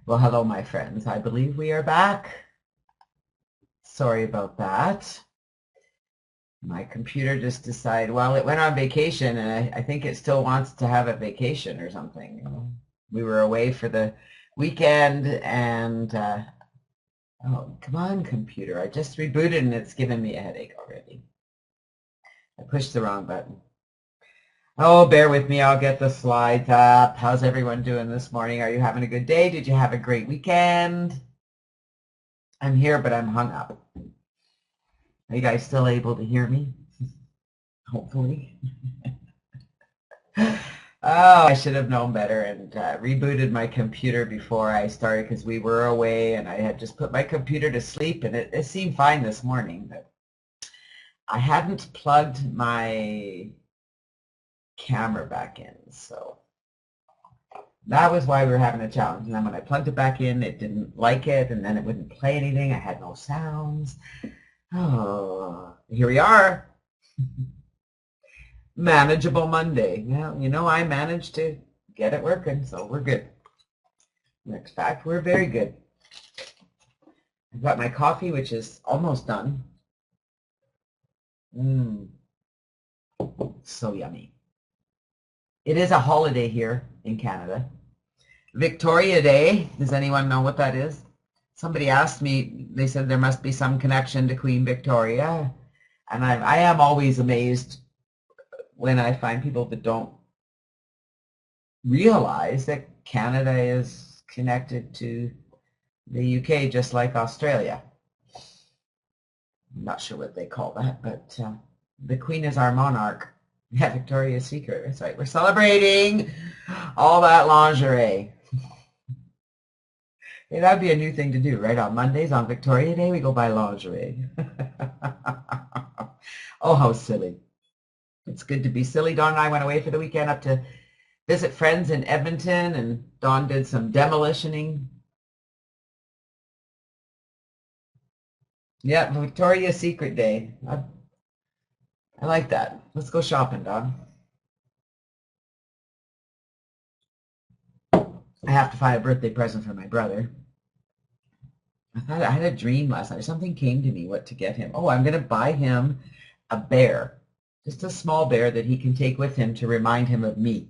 Well, hello, my friends. I believe we are back. Sorry about that. My computer just decided, well, it went on vacation, and I think it still wants to have a vacation or something. We were away for the weekend, and oh, come on, computer. I just rebooted, and it's giving me a headache already. I pushed the wrong button. Oh, bear with me. I'll get the slides up. How's everyone doing this morning? Are you having a good day? Did you have a great weekend? I'm here, but I'm hung up. Are you guys still able to hear me? Hopefully. Oh, I should have known better and rebooted my computer before I started because we were away and I had just put my computer to sleep and it seemed fine this morning, but I hadn't plugged my camera back in, so that was why we were having a challenge. And then when I plugged it back in, it didn't like it, and then it wouldn't play anything. I had no sounds. Oh, here we are. Manageable Monday. Yeah, I managed to get it working, so we're good. In fact, we're very good. I've got my coffee, which is almost done. So yummy. It is a holiday here in Canada. Victoria Day. Does anyone know what that is? Somebody asked me, they said there must be some connection to Queen Victoria. And I am always amazed when I find people that don't realize that Canada is connected to the UK just like Australia. I'm not sure what they call that, but the Queen is our monarch. Yeah, Victoria's Secret. That's right. We're celebrating all that lingerie. Hey, that'd be a new thing to do, right? On Mondays, on Victoria Day, we go buy lingerie. Oh, how silly. It's good to be silly. Dawn and I went away for the weekend up to visit friends in Edmonton, and Dawn did some demolitioning. Yeah, Victoria's Secret Day. I like that. Let's go shopping, Dawn. I have to find a birthday present for my brother. I had a dream last night. Something came to me what to get him. Oh, I'm going to buy him a bear. Just a small bear that he can take with him to remind him of me.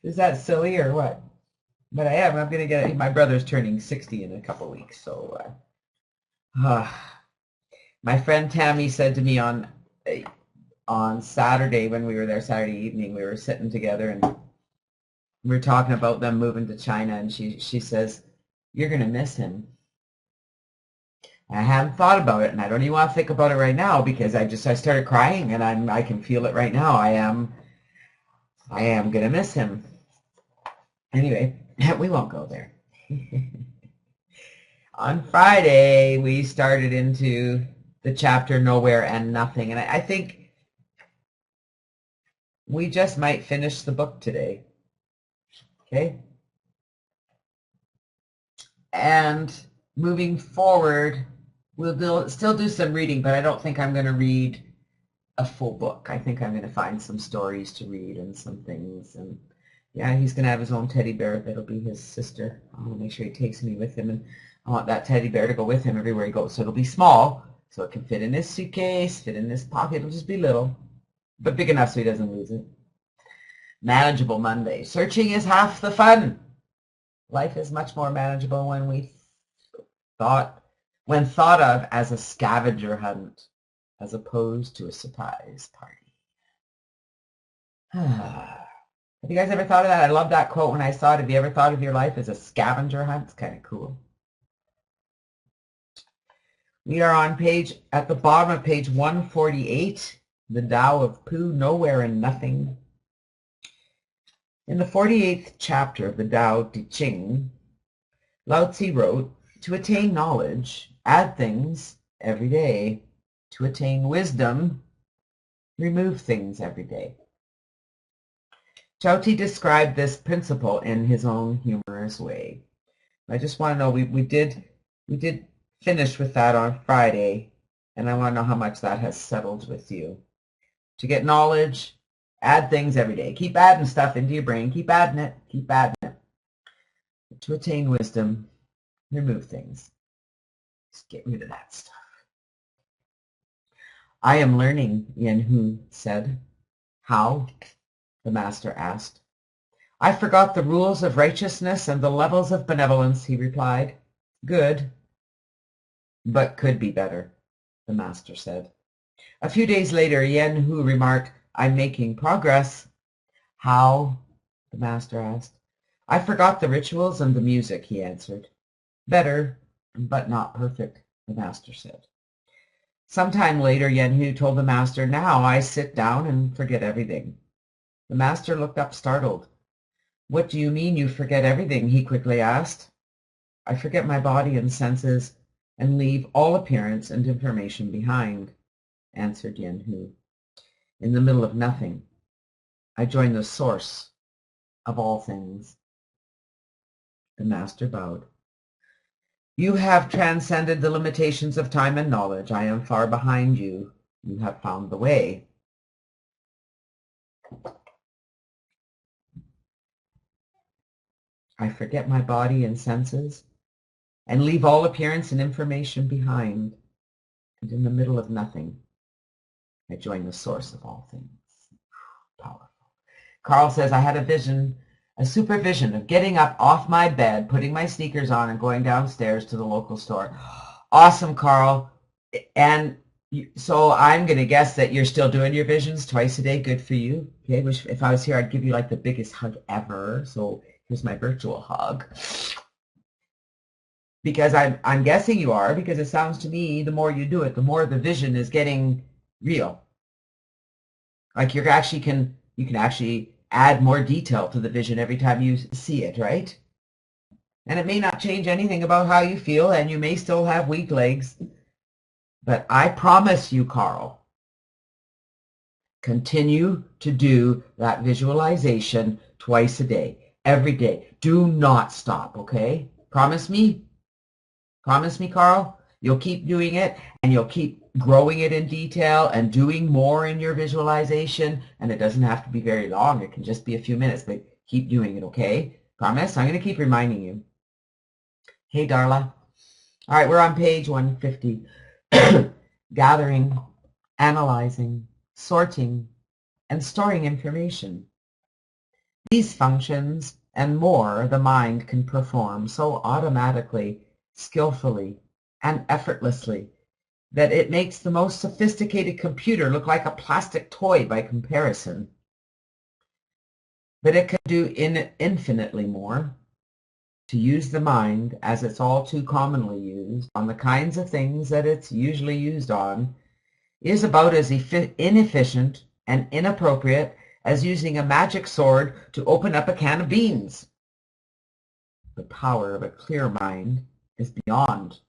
Is that silly or what? But I am. I'm going to get it. My brother's turning 60 in a couple weeks. So my friend Tammy said to me on Saturday when we were there, Saturday evening, we were sitting together and we were talking about them moving to China, and she says, "You're going to miss him." I haven't thought about it, and I don't even want to think about it right now because I started crying, and I can feel it right now. I am gonna miss him. Anyway, we won't go there. On Friday, we started into the chapter Nowhere and Nothing, and I think we just might finish the book today. Okay? And moving forward, we'll still do some reading, but I don't think I'm going to read a full book. I think I'm going to find some stories to read and some things. And yeah, he's going to have his own teddy bear. That'll be his sister. I want to make sure he takes me with him, and I want that teddy bear to go with him everywhere he goes. So it'll be small, so it can fit in his suitcase, fit in his pocket. It'll just be little, but big enough so he doesn't lose it. Manageable Monday. Searching is half the fun. Life is much more manageable when thought of as a scavenger hunt as opposed to a surprise party. Have you guys ever thought of that? I love that quote when I saw it. Have you ever thought of your life as a scavenger hunt? It's kind of cool. We are on at the bottom of page 148, the Tao of Pooh, Nowhere and Nothing. In the 48th chapter of the Tao Te Ching, Lao Tzu wrote, "To attain knowledge, add things every day. To attain wisdom, remove things every day." Lao Tzu described this principle in his own humorous way. I just want to know, we did finish with that on Friday, and I want to know how much that has settled with you. To get knowledge, Add things every day. Keep adding stuff into your brain. Keep adding it. Keep adding it. To attain wisdom, remove things. Just get rid of that stuff. I am learning, Yen Hu said. How? The master asked. I forgot the rules of righteousness and the levels of benevolence, he replied. Good, but could be better, the master said. A few days later, Yen Hu remarked, I'm making progress. How? The master asked. I forgot the rituals and the music, he answered. Better, but not perfect, the master said. Sometime later, Yen Hu told the master, now I sit down and forget everything. The master looked up startled. What do you mean you forget everything? He quickly asked. I forget my body and senses and leave all appearance and information behind, answered Yen Hu. In the middle of nothing, I join the source of all things. The master bowed. You have transcended the limitations of time and knowledge. I am far behind you. You have found the way. I forget my body and senses and leave all appearance and information behind. And in the middle of nothing, I join the source of all things. Powerful. Carl says, I had a vision, a supervision of getting up off my bed, putting my sneakers on, and going downstairs to the local store. Awesome, Carl. And so I'm going to guess that you're still doing your visions twice a day. Good for you. Okay, which if I was here, I'd give you like the biggest hug ever. So here's my virtual hug. Because I'm guessing you are, because it sounds to me the more you do it, the more the vision is getting real. Like you can actually add more detail to the vision every time you see it, right? And it may not change anything about how you feel, and you may still have weak legs. But I promise you, Carl, continue to do that visualization twice a day, every day. Do not stop, okay? Promise me? Promise me, Carl? You'll keep doing it, and you'll keep growing it in detail and doing more in your visualization, and it doesn't have to be very long. It can just be a few minutes, but keep doing it, okay? Promise? I'm going to keep reminding you. Hey, Darla. All right, we're on page 150. Gathering, analyzing, sorting, and storing information. These functions and more the mind can perform so automatically, skillfully, and effortlessly that it makes the most sophisticated computer look like a plastic toy by comparison. But it can do infinitely more. To use the mind, as it's all too commonly used, on the kinds of things that it's usually used on, is about as inefficient and inappropriate as using a magic sword to open up a can of beans. The power of a clear mind is beyond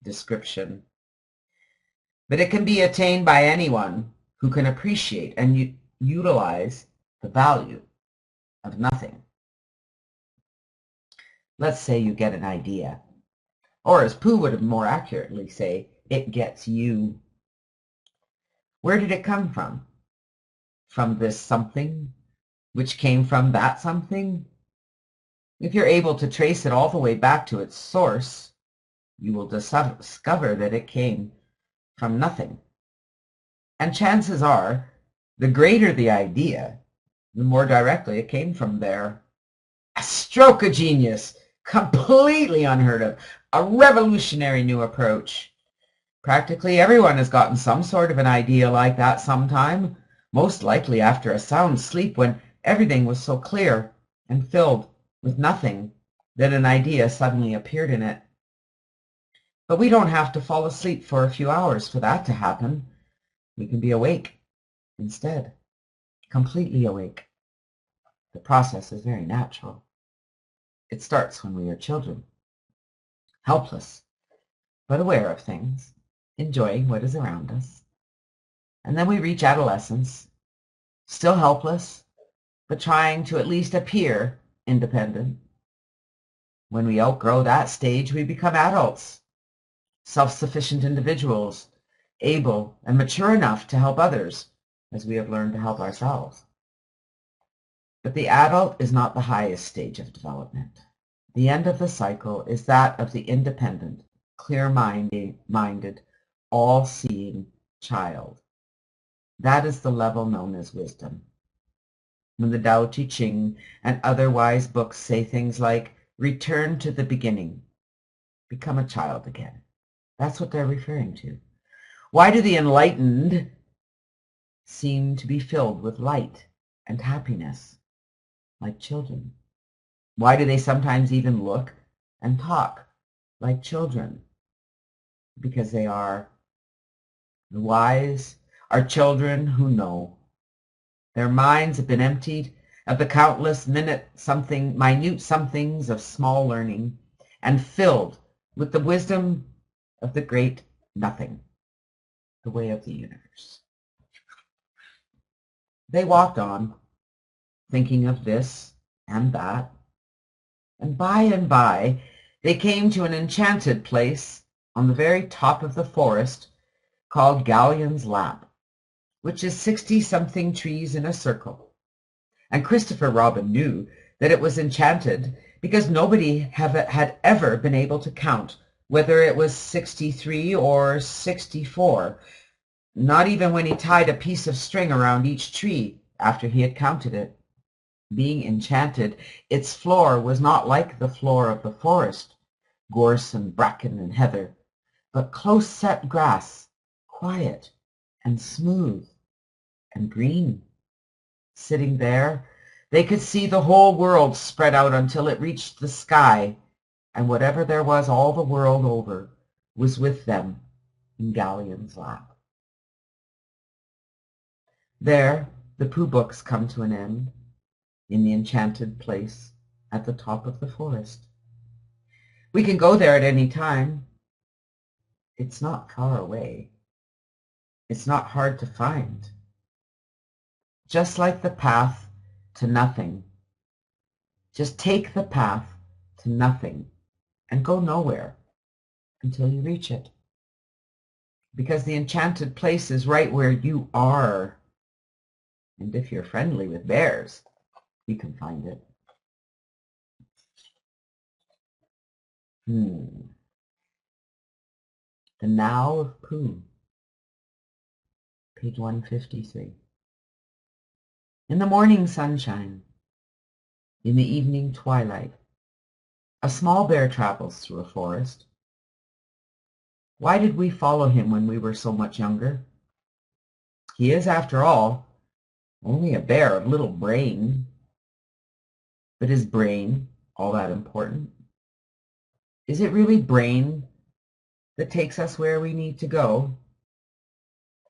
description. But it can be attained by anyone who can appreciate and utilize the value of nothing. Let's say you get an idea, or as Pooh would more accurately say, it gets you. Where did it come from? From this something, which came from that something? If you're able to trace it all the way back to its source, you will discover that it came from nothing. And chances are, the greater the idea, the more directly it came from there. A stroke of genius, completely unheard of, a revolutionary new approach. Practically everyone has gotten some sort of an idea like that sometime, most likely after a sound sleep when everything was so clear and filled with nothing that an idea suddenly appeared in it. But we don't have to fall asleep for a few hours for that to happen. We can be awake instead, completely awake. The process is very natural. It starts when we are children, helpless, but aware of things, enjoying what is around us. And then we reach adolescence, still helpless, but trying to at least appear independent. When we outgrow that stage, we become adults, self-sufficient individuals, able and mature enough to help others as we have learned to help ourselves. But the adult is not the highest stage of development. The end of the cycle is that of the independent, clear-minded, all-seeing child. That is the level known as wisdom. When the Tao Te Ching and other wise books say things like, return to the beginning, become a child again, that's what they're referring to. Why do the enlightened seem to be filled with light and happiness, like children? Why do they sometimes even look and talk like children? Because they are. The wise are children who know. Their minds have been emptied of the countless minute somethings of small learning and filled with the wisdom of the great nothing, the way of the universe. They walked on, thinking of this and that, and by, they came to an enchanted place on the very top of the forest called Galleon's Lap, which is 60-something trees in a circle. And Christopher Robin knew that it was enchanted because nobody had ever been able to count whether it was 63 or 64, not even when he tied a piece of string around each tree after he had counted it. Being enchanted, its floor was not like the floor of the forest, gorse and bracken and heather, but close-set grass, quiet and smooth and green. Sitting there, they could see the whole world spread out until it reached the sky, and whatever there was all the world over was with them in Galleon's lap. There, the Pooh books come to an end, in the enchanted place at the top of the forest. We can go there at any time. It's not far away. It's not hard to find. Just like the path to nothing. Just take the path to nothing and go nowhere until you reach it. Because the enchanted place is right where you are. And if you're friendly with bears, you can find it. The Now of Pooh, page 153. In the morning sunshine, in the evening twilight, a small bear travels through a forest. Why did we follow him when we were so much younger? He is, after all, only a bear of little brain. But is brain all that important? Is it really brain that takes us where we need to go?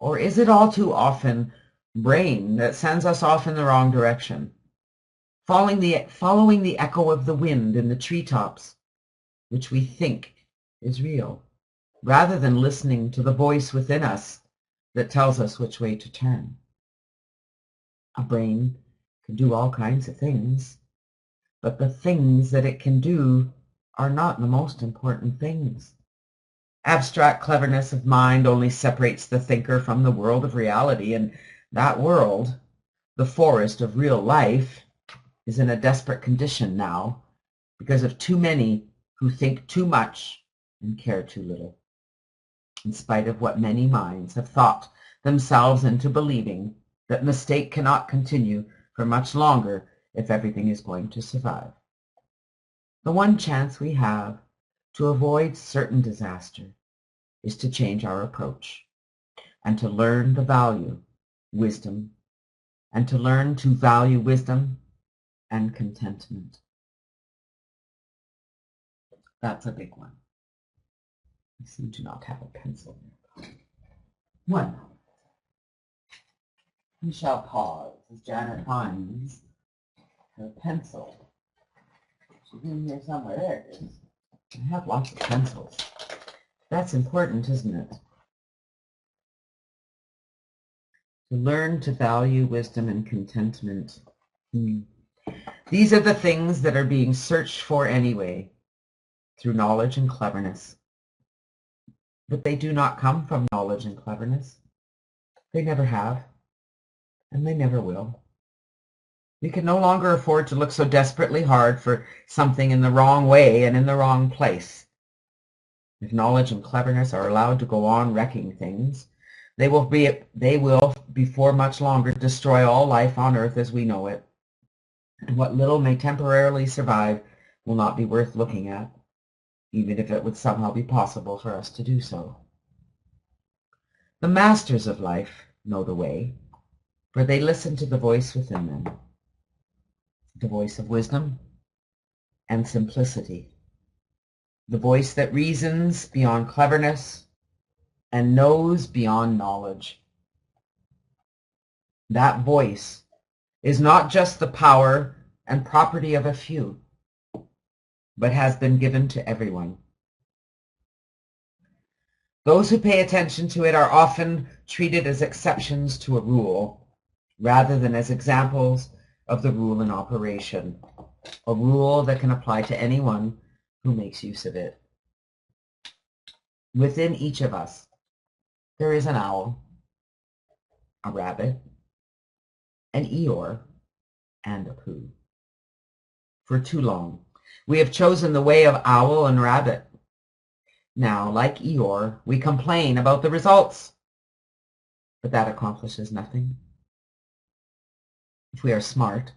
Or is it all too often brain that sends us off in the wrong direction, following the echo of the wind in the treetops, which we think is real, rather than listening to the voice within us that tells us which way to turn? A brain can do all kinds of things, but the things that it can do are not the most important things. Abstract cleverness of mind only separates the thinker from the world of reality, and that world, the forest of real life, is in a desperate condition now because of too many who think too much and care too little, in spite of what many minds have thought themselves into believing that mistake cannot continue for much longer if everything is going to survive. The one chance we have to avoid certain disaster is to change our approach and to learn to value wisdom and to learn to value wisdom and contentment. That's a big one. I seem to not have a pencil. 1. We shall pause as Janet finds her pencil. She's in here somewhere. There it is. I have lots of pencils. That's important, isn't it? To learn to value wisdom and contentment. These are the things that are being searched for anyway, through knowledge and cleverness. But they do not come from knowledge and cleverness. They never have, and they never will. We can no longer afford to look so desperately hard for something in the wrong way and in the wrong place. If knowledge and cleverness are allowed to go on wrecking things, they will, before much longer, destroy all life on earth as we know it. And what little may temporarily survive will not be worth looking at, even if it would somehow be possible for us to do so. The masters of life know the way, for they listen to the voice within them, the voice of wisdom and simplicity, the voice that reasons beyond cleverness and knows beyond knowledge. That voice is not just the power and property of a few, but has been given to everyone. Those who pay attention to it are often treated as exceptions to a rule, rather than as examples of the rule in operation, a rule that can apply to anyone who makes use of it. Within each of us, there is an owl, a rabbit, an Eeyore, and a Pooh. For too long, we have chosen the way of owl and rabbit. Now, like Eeyore, we complain about the results, but that accomplishes nothing. If we are smart,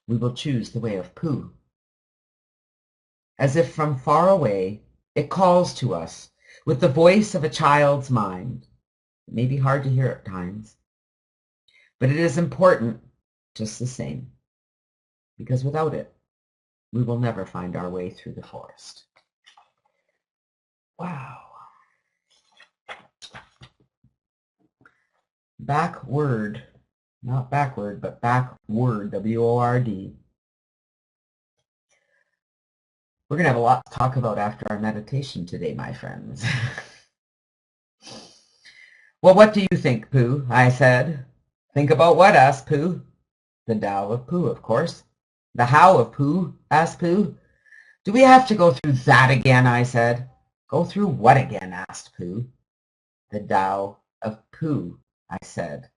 we will choose the way of Pooh. As if from far away, it calls to us with the voice of a child's mind. It may be hard to hear at times, but it is important just the same, because without it, we will never find our way through the forest. Wow. Backward, not backward, but backward, W-O-R-D. We're going to have a lot to talk about after our meditation today, my friends. Well, what do you think, Pooh? I said. Think about what? Asked Pooh. The Tao of Pooh, of course. The how of Pooh? Asked Pooh. Do we have to go through that again? I said. Go through what again? Asked Pooh. The Tao of Pooh, I said.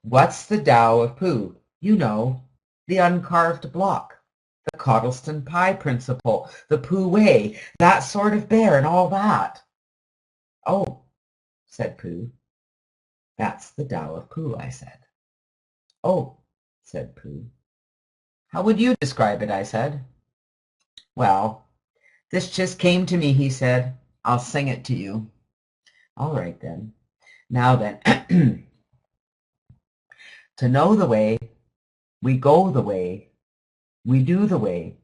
What's the Tao of Pooh? You know, the uncarved block, the Coddleston pie principle, the Pooh way, that sort of bear and all that. Oh, said Pooh. That's the Tao of Pooh, I said. Oh, said Pooh. How would you describe it? I said. Well, this just came to me, he said. I'll sing it to you. All right then. Now then, to know the way, we go the way, we do the way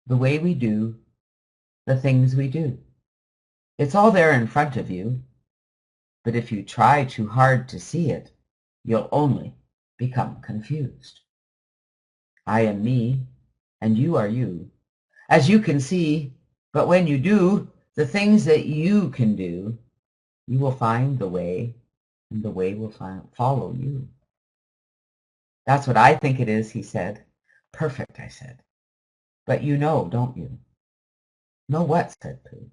we do, the things we do. It's all there in front of you, but if you try too hard to see it, you'll only become confused. I am me, and you are you, as you can see, but when you do the things that you can do, you will find the way, and the way will follow you. That's what I think it is, he said. Perfect, I said. But you know, don't you? Know what? Said Pooh.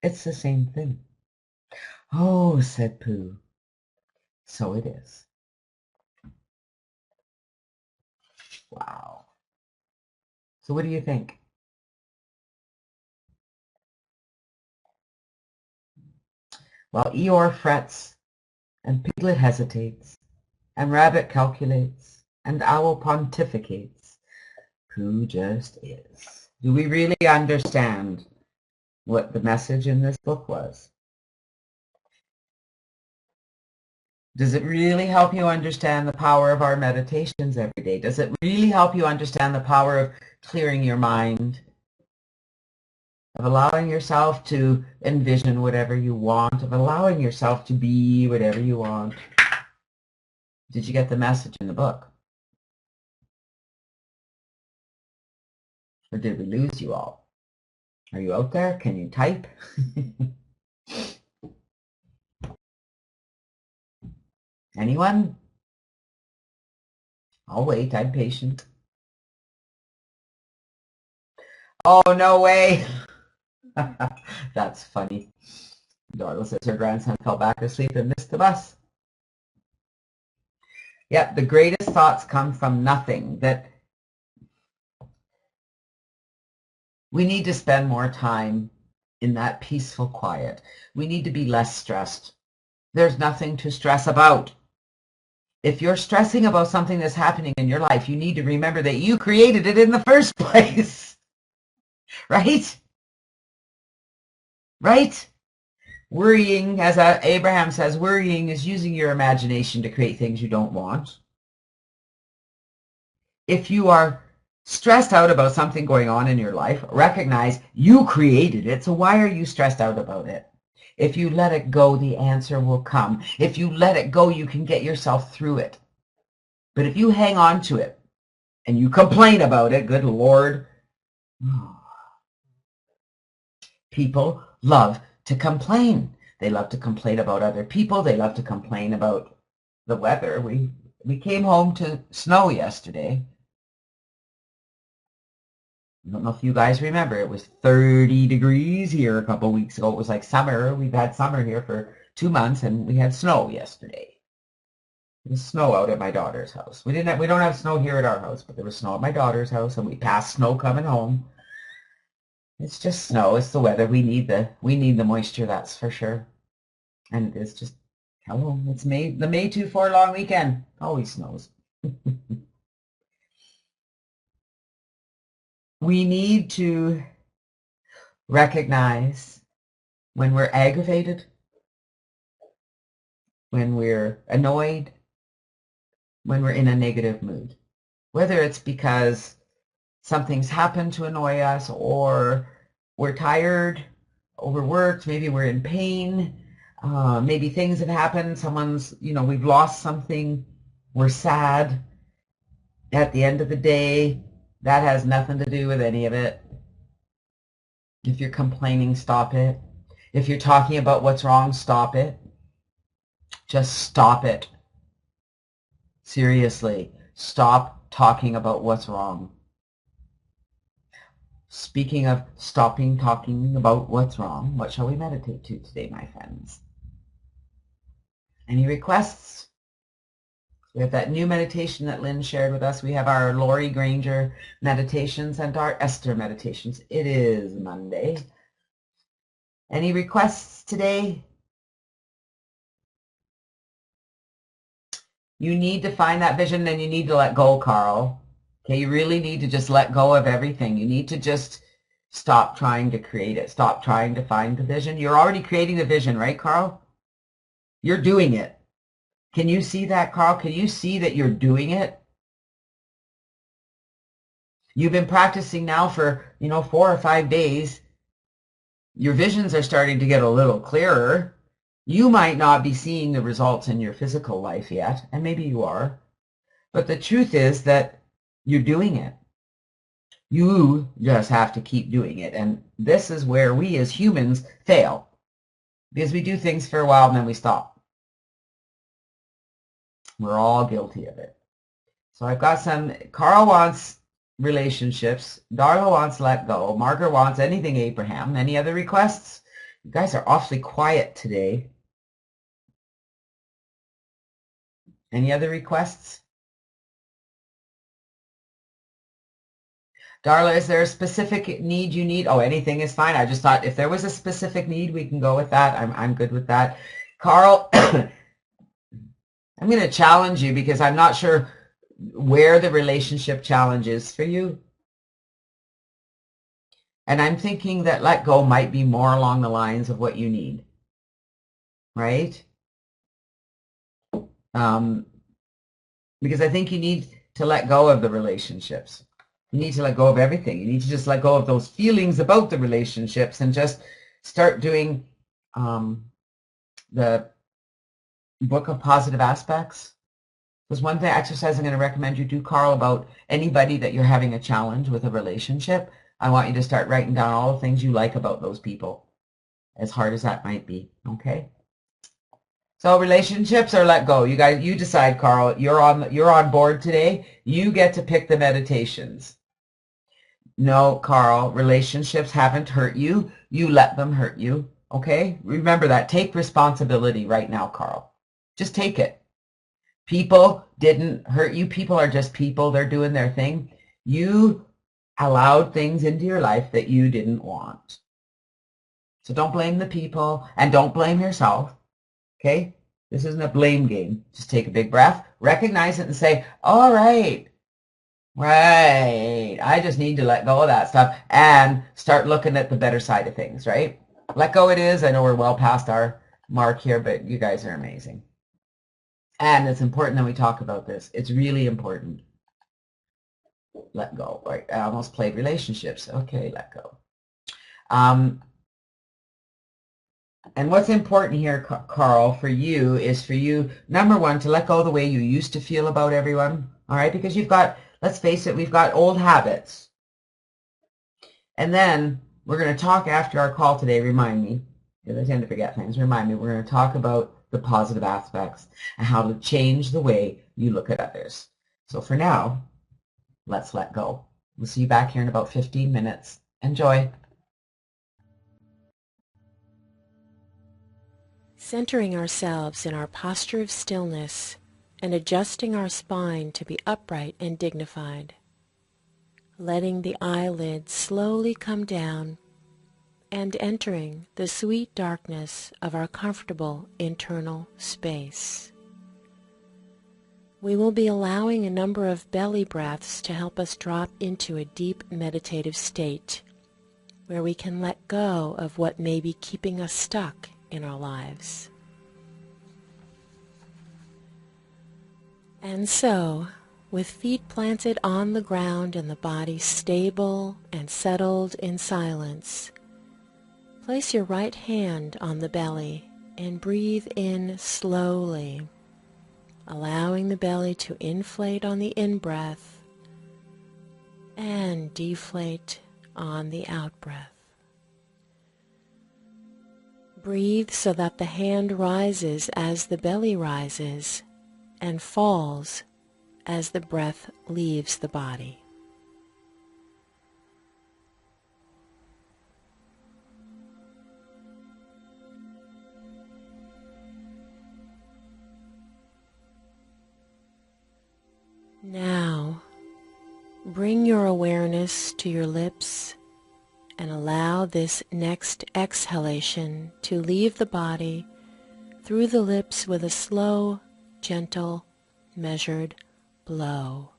It's the same thing. Oh, said Pooh. So it is. Wow. So what do you think? While Eeyore frets, and Piglet hesitates, and Rabbit calculates, and Owl pontificates, Pooh just is. Do we really understand what the message in this book was? Does it really help you understand the power of our meditations every day? Does it really help you understand the power of clearing your mind, of allowing yourself to envision whatever you want, of allowing yourself to be whatever you want? Did you get the message in the book? Or did we lose you all? Are you out there? Can you type? Anyone? I'll wait. I'm patient. Oh, no way. That's funny. Darla says her grandson fell back asleep and missed the bus. Yep, the greatest thoughts come from nothing. That We need to spend more time in that peaceful quiet. We need to be less stressed. There's nothing to stress about. If you're stressing about something that's happening in your life, you need to remember that you created it in the first place. Right? Right? Worrying, as Abraham says, worrying is using your imagination to create things you don't want. If you are stressed out about something going on in your life, recognize you created it, so why are you stressed out about it? If you let it go, the answer will come. If you let it go, you can get yourself through it. But if you hang on to it and you complain about it, good Lord, people love to complain. They love to complain about other people. They love to complain about the weather. We came home to snow yesterday. I don't know if you guys remember, it was 30 degrees here a couple weeks ago. It was like summer. We've had summer here for 2 months, and we had snow yesterday. There was snow out at my daughter's house. We don't have snow here at our house, but there was snow at my daughter's house, and we passed snow coming home. It's just snow. It's the weather. We need the moisture, that's for sure. And it is just, hello, it's May, the May 24 long weekend. Always snows. We need to recognize when we're aggravated, when we're annoyed, when we're in a negative mood. Whether it's because something's happened to annoy us, or we're tired, overworked, maybe we're in pain, maybe things have happened, we've lost something, we're sad. At the end of the day, that has nothing to do with any of it. If you're complaining, stop it. If you're talking about what's wrong, stop it. Just stop it. Seriously, stop talking about what's wrong. Speaking of stopping talking about what's wrong, what shall we meditate to today, my friends? Any requests? We have that new meditation that Lynn shared with us. We have our Lori Granger meditations and our Esther meditations. It is Monday. Any requests today? You need to find that vision, and you need to let go, Carl. Okay, you really need to just let go of everything. You need to just stop trying to create it. Stop trying to find the vision. You're already creating the vision, right, Carl? You're doing it. Can you see that, Carl? Can you see that you're doing it? You've been practicing now for, 4 or 5 days. Your visions are starting to get a little clearer. You might not be seeing the results in your physical life yet, and maybe you are. But the truth is that you're doing it. You just have to keep doing it. And this is where we as humans fail, because we do things for a while and then we stop. We're all guilty of it. So I've got Carl wants relationships. Darla wants let go. Margaret wants anything Abraham. Any other requests? You guys are awfully quiet today. Any other requests? Darla, is there a specific need you need? Oh, anything is fine. I just thought if there was a specific need, we can go with that. I'm good with that. Carl, I'm going to challenge you, because I'm not sure where the relationship challenge is for you. And I'm thinking that let go might be more along the lines of what you need, right? Because I think you need to let go of the relationships. You need to let go of everything. You need to just let go of those feelings about the relationships and just start doing the book of positive aspects. There's one thing exercise I'm going to recommend you do, Carl, about anybody that you're having a challenge with a relationship. I want you to start writing down all the things you like about those people, as hard as that might be. Okay? So relationships or let go. You guys, you decide, Carl. You're on board today. You get to pick the meditations. No, Carl, relationships haven't hurt you. You let them hurt you. Okay? Remember that. Take responsibility right now, Carl. Just take it. People didn't hurt you. People are just people. They're doing their thing. You allowed things into your life that you didn't want. So don't blame the people and don't blame yourself, okay? This isn't a blame game. Just take a big breath, recognize it and say, all right, right, I just need to let go of that stuff and start looking at the better side of things, right? Let go it is. I know we're well past our mark here, but you guys are amazing. And it's important that we talk about this. It's really important. Let go. Right? I almost played relationships. Okay, let go. And what's important here, Carl, for you is for you, number one, to let go of the way you used to feel about everyone. All right, because you've got, let's face it, we've got old habits. And then we're going to talk after our call today, remind me, because I tend to forget things, remind me, we're going to talk about the positive aspects and how to change the way you look at others. So for now, let's let go. We'll see you back here in about 15 minutes. Enjoy. Centering ourselves in our posture of stillness and adjusting our spine to be upright and dignified. Letting the eyelids slowly come down and entering the sweet darkness of our comfortable internal space. We will be allowing a number of belly breaths to help us drop into a deep meditative state where we can let go of what may be keeping us stuck in our lives. And so, with feet planted on the ground and the body stable and settled in silence, place your right hand on the belly and breathe in slowly, allowing the belly to inflate on the in-breath and deflate on the out-breath. Breathe so that the hand rises as the belly rises and falls as the breath leaves the body. Now, bring your awareness to your lips and allow this next exhalation to leave the body through the lips with a slow, gentle, measured blow.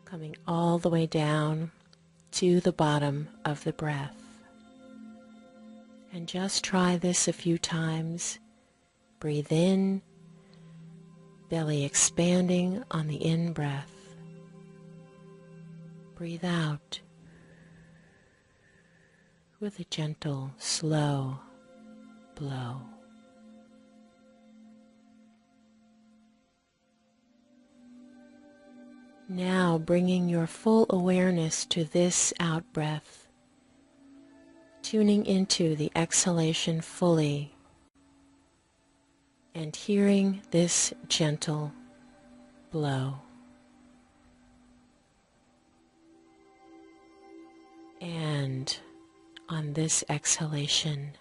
Coming all the way down to the bottom of the breath. And just try this a few times. Breathe in, belly expanding on the in-breath. Breathe out with a gentle, slow blow. Now bringing your full awareness to this out-breath, tuning into the exhalation fully, and hearing this gentle blow. And on this exhalation,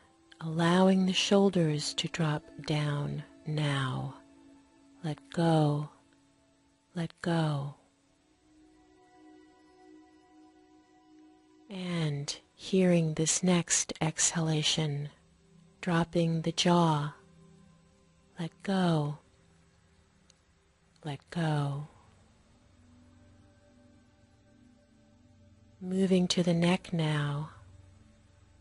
allowing the shoulders to drop down now. Let go, let go. And hearing this next exhalation, dropping the jaw. Let go, let go. Moving to the neck now,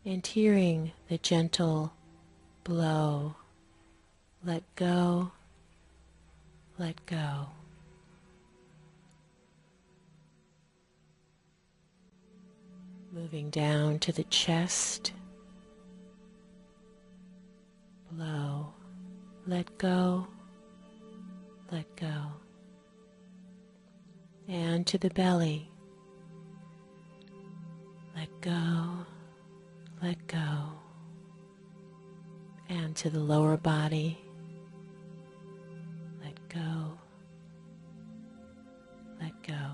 and hearing the gentle blow. Let go, let go. Moving down to the chest, blow. Let go, let go. And to the belly, let go, let go. And to the lower body, let go, let go.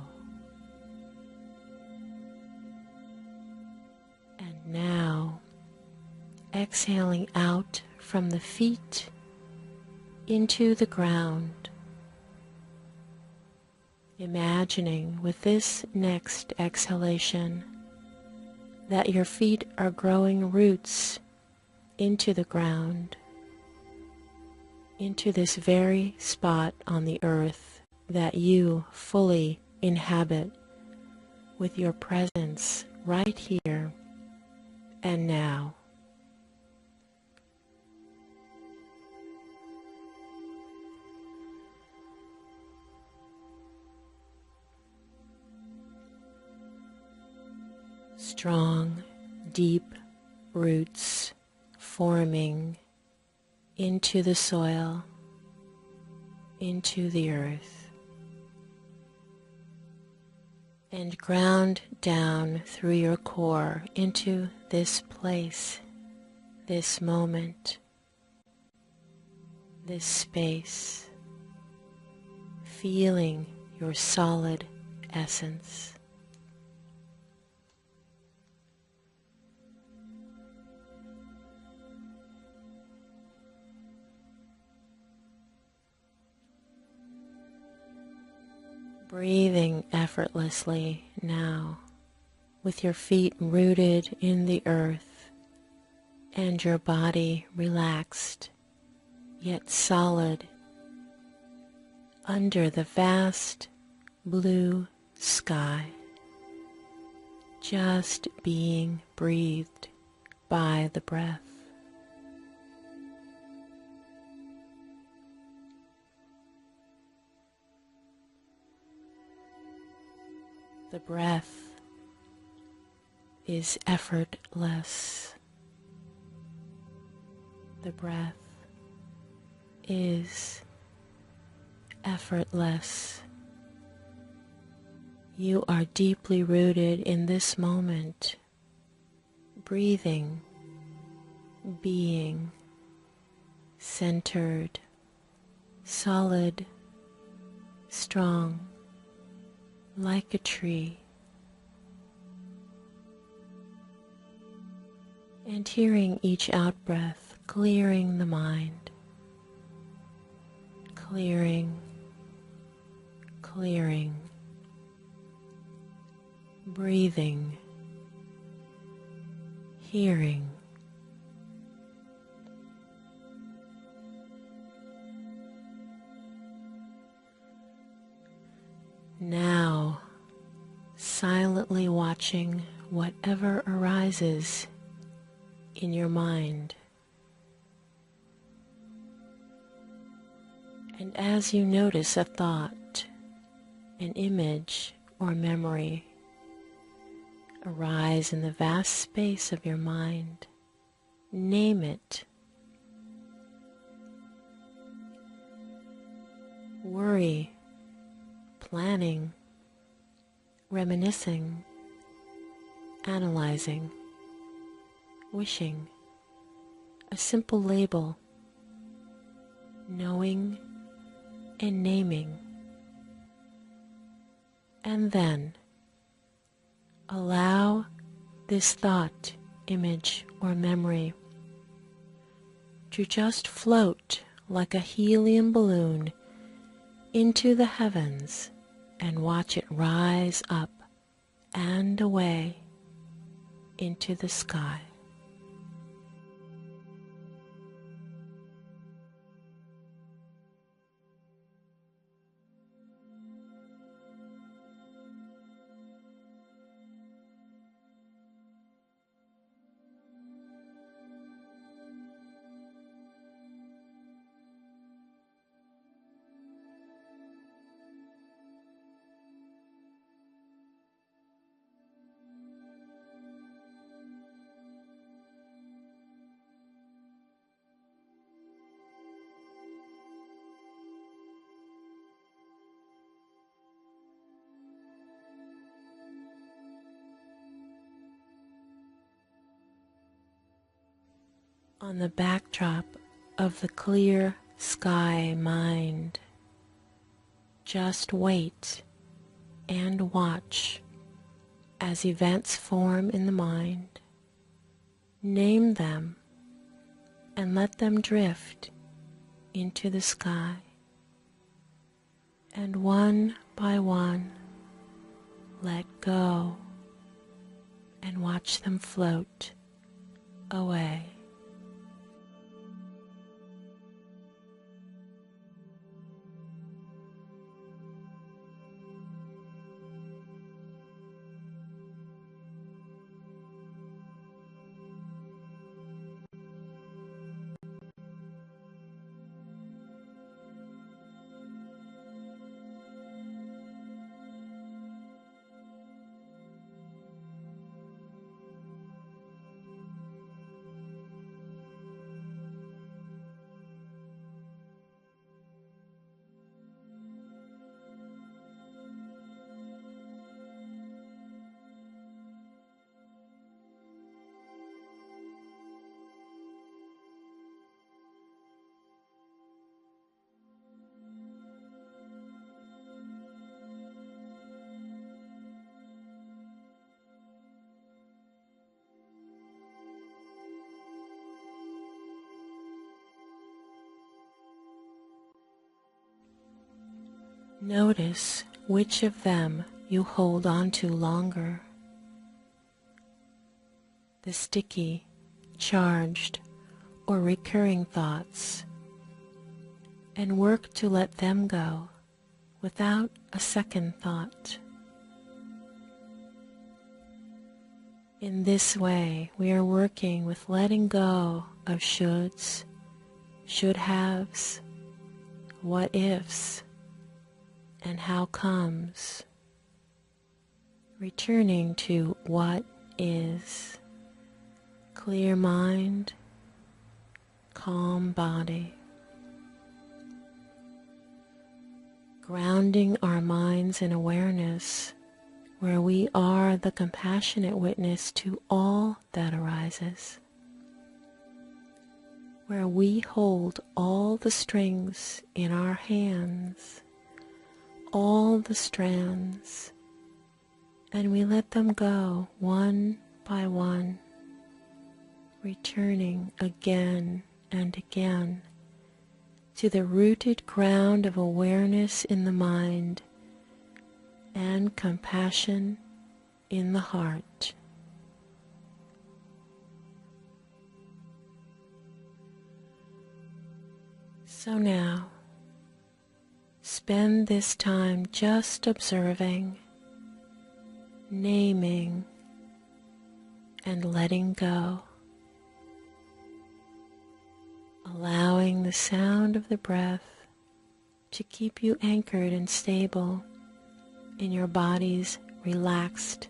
And now, exhaling out from the feet into the ground, imagining with this next exhalation that your feet are growing roots into the ground, into this very spot on the earth that you fully inhabit with your presence right here and now. Strong, deep roots forming into the soil, into the earth, and ground down through your core into this place, this moment, this space, feeling your solid essence. Breathing effortlessly now, with your feet rooted in the earth and your body relaxed yet solid under the vast blue sky, just being breathed by the breath. The breath is effortless. The breath is effortless. You are deeply rooted in this moment, breathing, being, centered, solid, strong, like a tree. And hearing each out-breath, clearing the mind, clearing, clearing, breathing, hearing. Now, silently watching whatever arises in your mind. And as you notice a thought, an image, or memory arise in the vast space of your mind, name it. Worry, planning, reminiscing, analyzing, wishing, a simple label, knowing and naming, and then allow this thought, image, or memory to just float like a helium balloon into the heavens and watch it rise up and away into the sky. On the backdrop of the clear sky mind, just wait and watch as events form in the mind. Name them and let them drift into the sky. And one by one, let go and watch them float away. Notice which of them you hold on to longer. The sticky, charged, or recurring thoughts, and work to let them go without a second thought. In this way, we are working with letting go of shoulds, should-haves, what-ifs, and how comes, returning to what is, clear mind, calm body, grounding our minds in awareness where we are the compassionate witness to all that arises, where we hold all the strings in our hands, all the strands, and we let them go one by one, returning again and again to the rooted ground of awareness in the mind and compassion in the heart. So now, spend this time just observing, naming, and letting go, allowing the sound of the breath to keep you anchored and stable in your body's relaxed,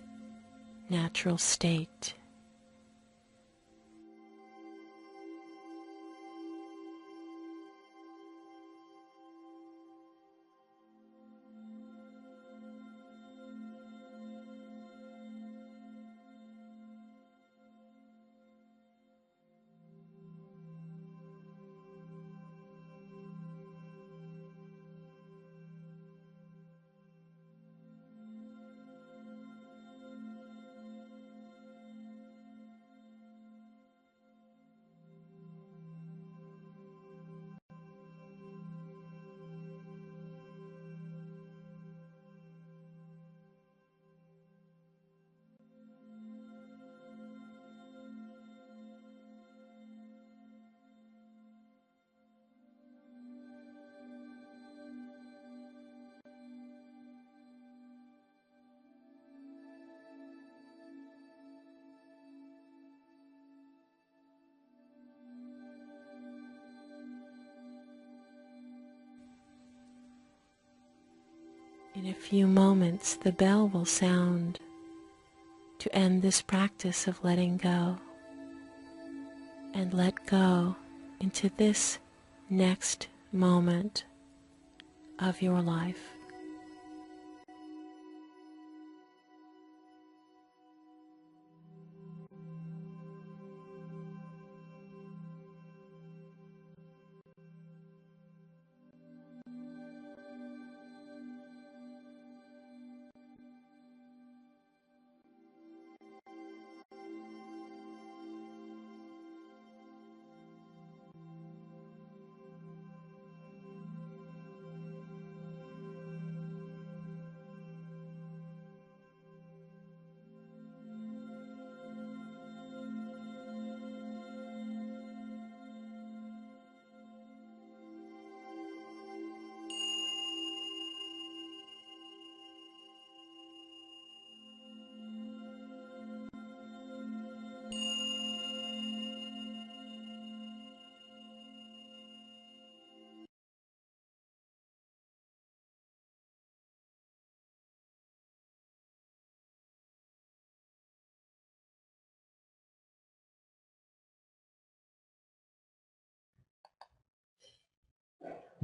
natural state. In a few moments, the bell will sound to end this practice of letting go, and let go into this next moment of your life.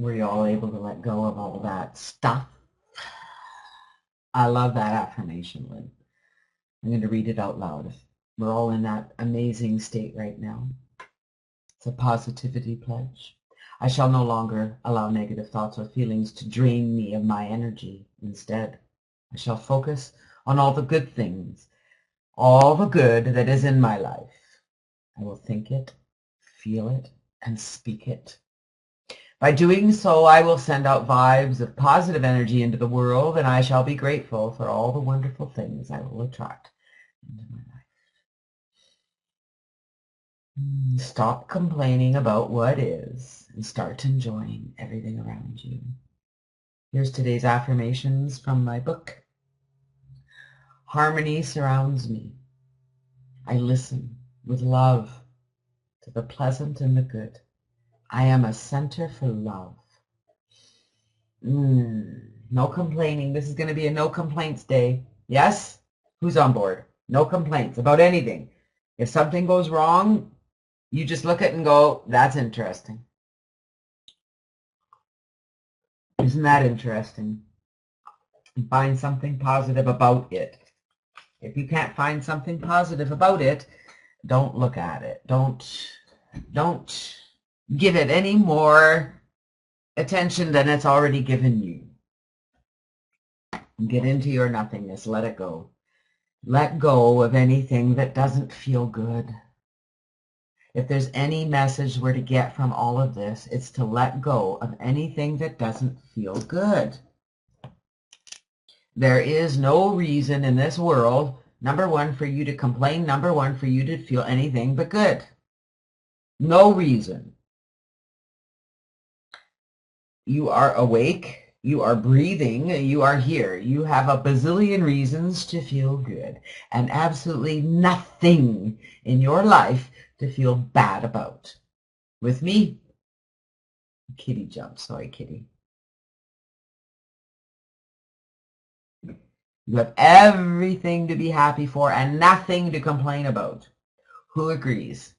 Were you all able to let go of all that stuff? I love that affirmation, Lynn. I'm going to read it out loud. We're all in that amazing state right now. It's a positivity pledge. I shall no longer allow negative thoughts or feelings to drain me of my energy. Instead, I shall focus on all the good things, all the good that is in my life. I will think it, feel it, and speak it. By doing so, I will send out vibes of positive energy into the world, and I shall be grateful for all the wonderful things I will attract into my life. Stop complaining about what is and start enjoying everything around you. Here's today's affirmations from my book. Harmony surrounds me. I listen with love to the pleasant and the good. I am a center for love. No complaining. This is going to be a no complaints day. Yes? Who's on board? No complaints about anything. If something goes wrong, you just look at it and go, that's interesting. Isn't that interesting? And find something positive about it. If you can't find something positive about it, don't look at it. Don't give it any more attention than it's already given you. Get into your nothingness. Let it go. Let go of anything that doesn't feel good. If there's any message we're to get from all of this, it's to let go of anything that doesn't feel good. There is no reason in this world, number one, for you to complain, number one, for you to feel anything but good. No reason. You are awake, you are breathing, you are here. You have a bazillion reasons to feel good and absolutely nothing in your life to feel bad about. With me, Kitty jumped. Sorry, Kitty. You have everything to be happy for and nothing to complain about. Who agrees?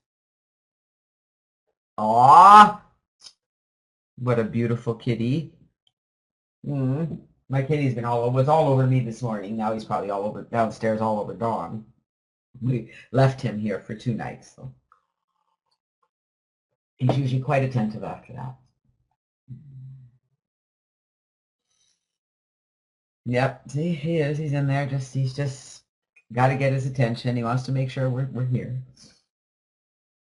Aw, what a beautiful kitty. My kitty's been was all over me this morning. Now he's probably all over downstairs, all over Dawn. We left him here for 2 nights. So he's usually quite attentive after that. Yep, see, he is. He's in there. He's just got to get his attention. He wants to make sure we're here.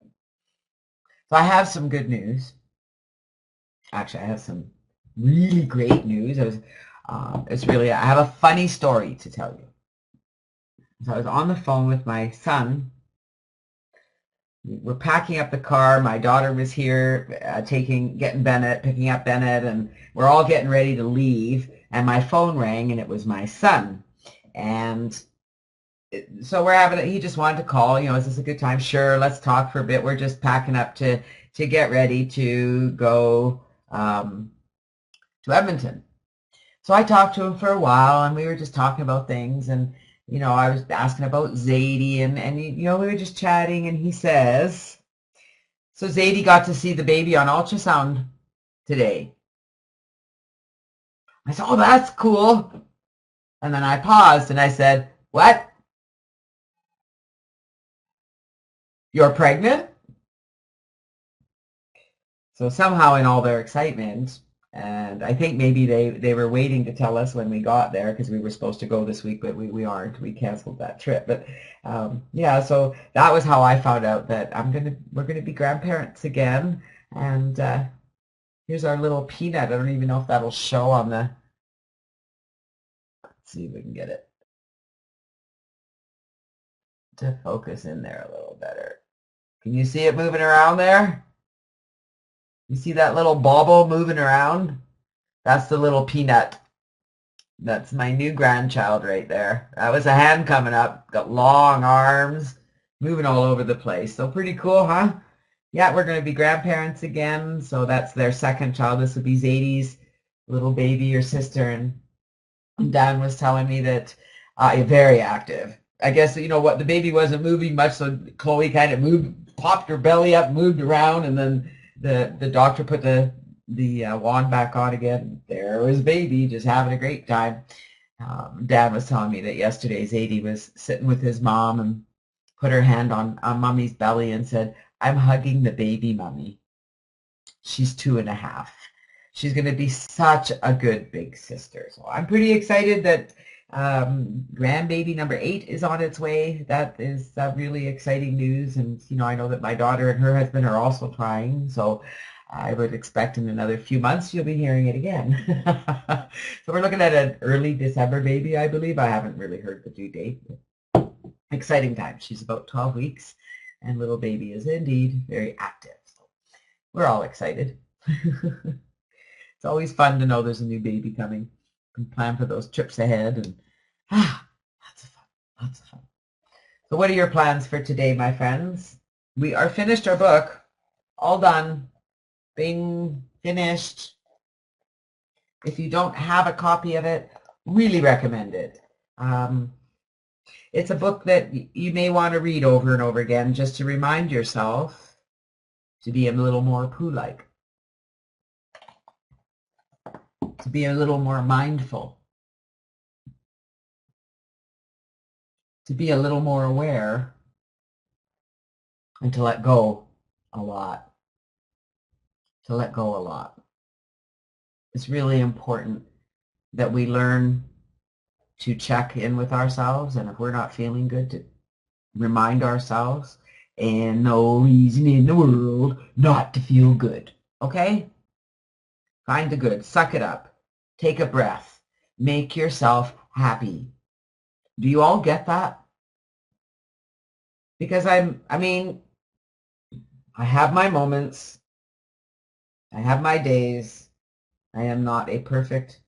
So I have some good news. Actually, I have some really great news. I have a funny story to tell you. So I was on the phone with my son. We're packing up the car. My daughter was here picking up Bennett, and we're all getting ready to leave. And my phone rang, and it was my son. And so he just wanted to call, is this a good time? Sure, let's talk for a bit. We're just packing up to get ready to go to Edmonton. So I talked to him for a while, and we were just talking about things, and I was asking about Zadie, and we were just chatting, and he says, so Zadie got to see the baby on ultrasound today. I said, oh, that's cool. And then I paused, and I said, what? You're pregnant? So somehow in all their excitement, and I think maybe they were waiting to tell us when we got there, because we were supposed to go this week, but we aren't. We canceled that trip. But yeah, so that was how I found out that we're gonna be grandparents again. And here's our little peanut. I don't even know if that'll show on the. Let's see if we can get it to focus in there a little better. Can you see it moving around there? You see that little bauble moving around? That's the little peanut. That's my new grandchild right there. That was a hand coming up. Got long arms, moving all over the place. So pretty cool, huh? Yeah, we're going to be grandparents again. So that's their second child. This would be Zadie's little baby or sister. And Dan was telling me that very active. I guess, what, the baby wasn't moving much, so Chloe kind of popped her belly up, moved around, and then the doctor put the the wand back on again. There was baby just having a great time. Dad was telling me that yesterday Zadie was sitting with his mom and put her hand on Mummy's belly and said, "I'm hugging the baby, Mummy. She's 2.5. She's going to be such a good big sister." So I'm pretty excited that grandbaby number 8 is on its way. That is really exciting news. And, I know that my daughter and her husband are also trying. So I would expect in another few months you'll be hearing it again. So we're looking at an early December baby, I believe. I haven't really heard the due date. Exciting time. She's about 12 weeks and little baby is indeed very active. So we're all excited. It's always fun to know there's a new baby coming. You can plan for those trips ahead and lots of fun, lots of fun. So what are your plans for today, my friends? We are finished our book, all done, bing, finished. If you don't have a copy of it, really recommend it. It's a book that you may want to read over and over again just to remind yourself to be a little more Pooh-like, to be a little more mindful, to be a little more aware, and to let go a lot. To let go a lot. It's really important that we learn to check in with ourselves, and if we're not feeling good, to remind ourselves, and no reason in the world not to feel good. Okay? Find the good. Suck it up. Take a breath. Make yourself happy. Do you all get that? Because I have my moments. I have my days. I am not a perfect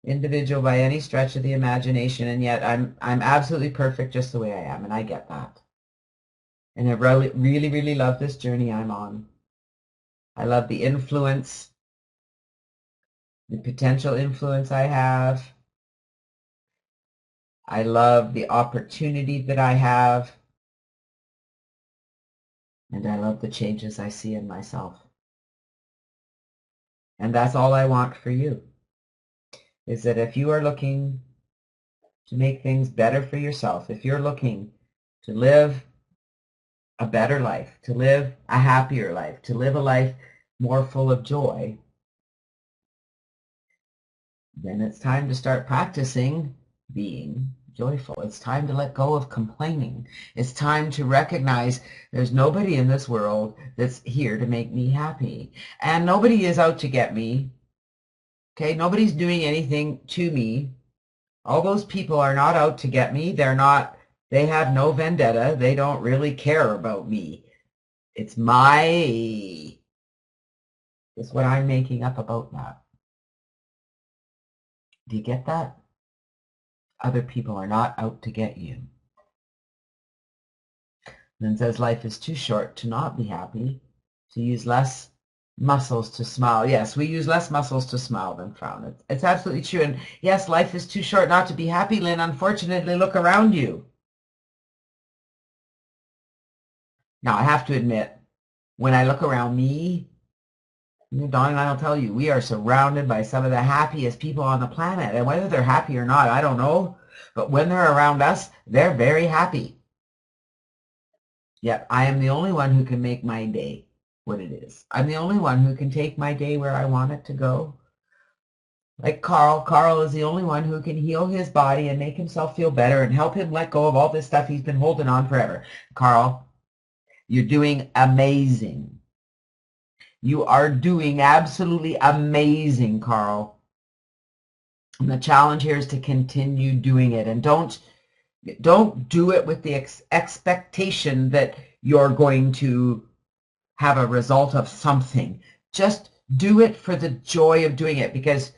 individual by any stretch of the imagination, and yet I'm absolutely perfect just the way I am, and I get that. And I really, really, really love this journey I'm on. I love the influence, the potential influence I have. I love the opportunity that I have. And I love the changes I see in myself. And that's all I want for you, is that if you are looking to make things better for yourself, if you're looking to live a better life, to live a happier life, to live a life more full of joy, then it's time to start practicing being joyful. It's time to let go of complaining. It's time to recognize there's nobody in this world that's here to make me happy. And nobody is out to get me. Okay, nobody's doing anything to me. All those people are not out to get me. They have no vendetta. They don't really care about me. It's what I'm making up about that. Do you get that? Other people are not out to get you. Then says life is too short to not be happy, to use less muscles to smile. Yes, we use less muscles to smile than frown. It's absolutely true. And yes, life is too short not to be happy, Lynn. Unfortunately, look around you. Now, I have to admit, when I look around me, Dawn and I will tell you, we are surrounded by some of the happiest people on the planet. And whether they're happy or not, I don't know. But when they're around us, they're very happy. Yet I am the only one who can make my day what it is. I'm the only one who can take my day where I want it to go. Like Carl. Carl is the only one who can heal his body and make himself feel better and help him let go of all this stuff he's been holding on forever. Carl, you're doing amazing. You are doing absolutely amazing, Carl. And the challenge here is to continue doing it. And don't do it with the expectation that you're going to have a result of something. Just do it for the joy of doing it, because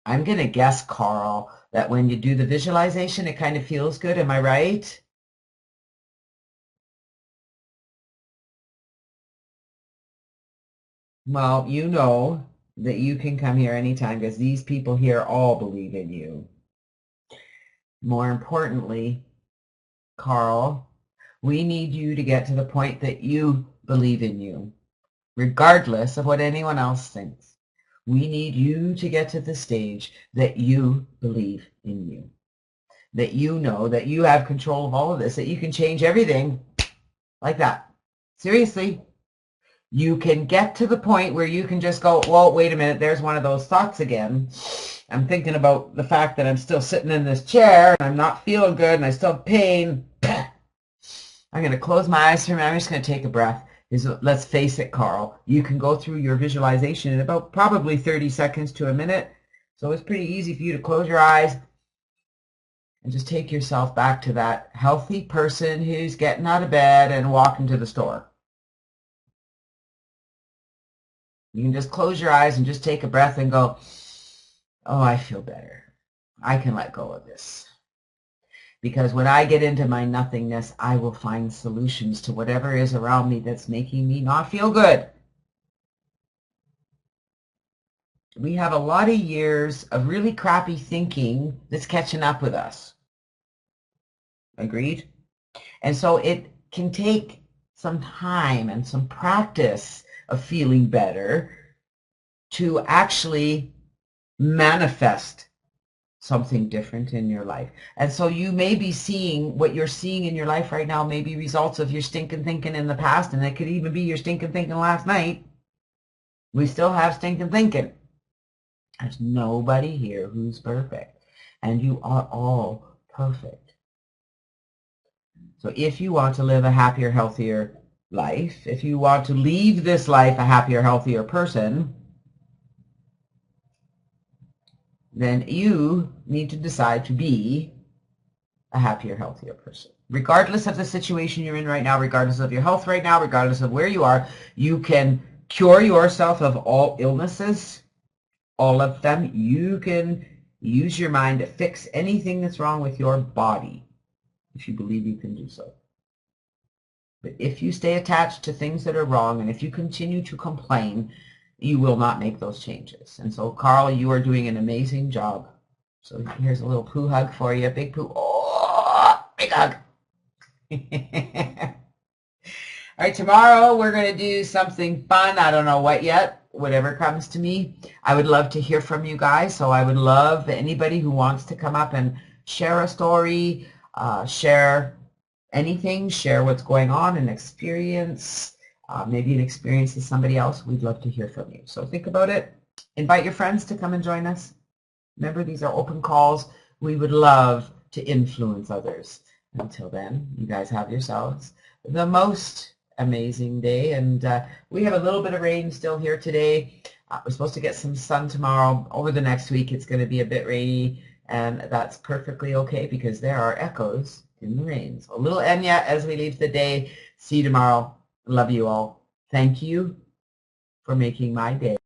I'm going to guess, Carl, that when you do the visualization, it kind of feels good. Am I right? Well, you know that you can come here anytime because these people here all believe in you. More importantly, Carl, we need you to get to the point that you believe in you. regardless of what anyone else thinks. We need you to get to the stage that you believe in you, that you know that you have control of all of this, that you can change everything like that. Seriously, you can get to the point where you can just go, well, wait a minute, there's one of those thoughts again. I'm thinking about the fact that I'm still sitting in this chair and I'm not feeling good and I still have pain. I'm going to close my eyes for a minute. I'm just going to take a breath. Let's face it, Carl, you can go through your visualization in about probably 30 seconds to a minute. So it's pretty easy for you to close your eyes and just take yourself back to that healthy person who's getting out of bed and walking to the store. You can just close your eyes and just take a breath and go, oh, I feel better. I can let go of this. Because when I get into my nothingness, I will find solutions to whatever is around me that's making me not feel good. We have a lot of years of really crappy thinking that's catching up with us. Agreed? And so it can take some time and some practice of feeling better to actually manifest something different in your life. And so you may be seeing what you're seeing in your life right now may be results of your stinking thinking in the past, and it could even be your stinking thinking last night. We still have stinking thinking. There's nobody here who's perfect, and you are all perfect. So if you want to live a happier, healthier life, if you want to leave this life a happier, healthier person, then you need to decide to be a happier, healthier person. Regardless of the situation you're in right now, regardless of your health right now, regardless of where you are, you can cure yourself of all illnesses, all of them. You can use your mind to fix anything that's wrong with your body if you believe you can do so. But if you stay attached to things that are wrong and if you continue to complain, you will not make those changes. And so, Carl, you are doing an amazing job. So here's a little poo hug for you. Big poo. Oh, big hug. All right, tomorrow we're going to do something fun. I don't know what yet. Whatever comes to me. I would love to hear from you guys. So I would love anybody who wants to come up and share a story, share anything, share what's going on, an experience, maybe an experience with somebody else. We'd love to hear from you. So think about it. Invite your friends to come and join us. Remember, these are open calls. We would love to influence others. Until then, you guys have yourselves the most amazing day. And we have a little bit of rain still here today. We're supposed to get some sun tomorrow. Over the next week, it's going to be a bit rainy, and that's perfectly okay because there are echoes in the rain. So a little Enya as we leave the day. See you tomorrow. Love you all. Thank you for making my day.